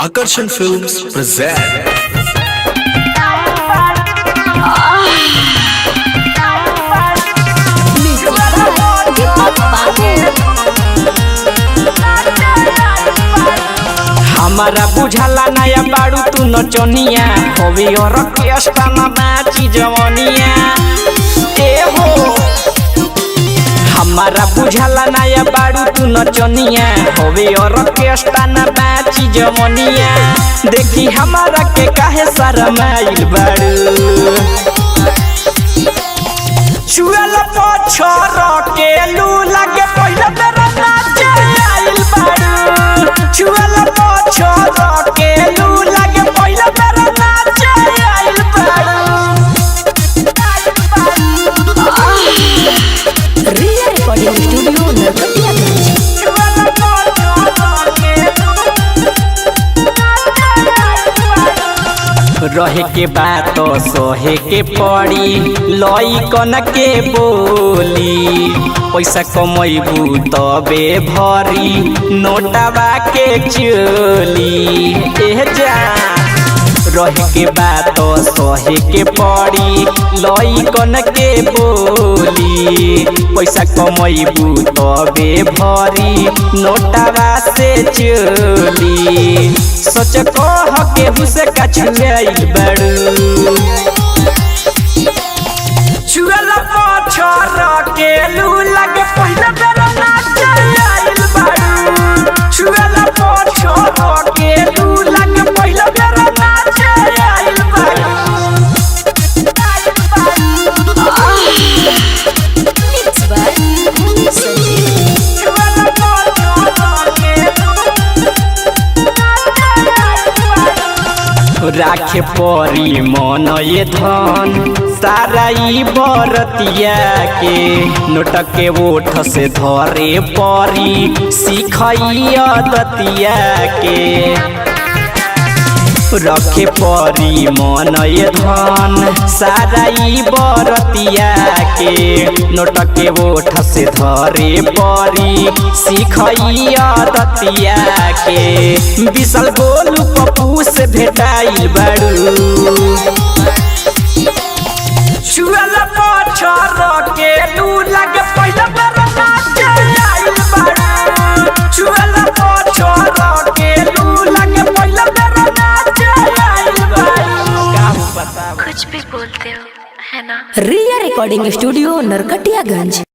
Akarshan Films present हमारा बुझाला नया बाड़ू तू नचनिया होवे और ऑर्केस्ट्रा ना नाची जवनिया ए हो। हमारा बुझाला नया बाड़ू तू नचनिया होवे और ऑर्केस्ट्रा ना नाची जवनिया। देखी हमारा के काहे शरमाइल बाड़ू चुएला पछर के लू लागे पहिला बेर नाचे आइल बाड़ू चुएला पछर के लू लागे पहिला बेर नाचे आइल बाड़ू। रिया रिकॉर्डिंग स्टूडियो नरकटियागंज। रहे के बात सहे के पड़ी लइकन के बोली पैसा कमैबू तबे भरी नोटवा के चोली एह जा। रहे के बात सहे के पड़ी लइकन के बोली पैसा कमैबू तबे भरी नोटवा से चोली। सोच कह के हुसे कछुआइल बाड़ू चुएला पछर के लू लागे पहिला बेर नाचे आइल बाड़ू चुएला पछर के लू लागे पहिला बेर नाचे आइल बाड़ू। मिक्स बाय भूमि संजीव। राखे परी मन ये धन सारा ई बरतिया के नोट के ओठ से धरे परी सिखई दतिया के। रखे परी मन ये धन सारा ई बरतिया के नोट के ओठ से धरे परी सिखई दतिया के। विशाल गोलू पप्पू से भेटाइल बाड़ू चुएला पछर के लू लागे पहिला बेर नाचे आइल बाड़ू चुएला पछर के लू लागे पहिला बेर नाचे आइल बाड़ू। का बताओ कुछ भी बोलते हो है ना। रिया रिकॉर्डिंग स्टूडियो नरकटियागंज।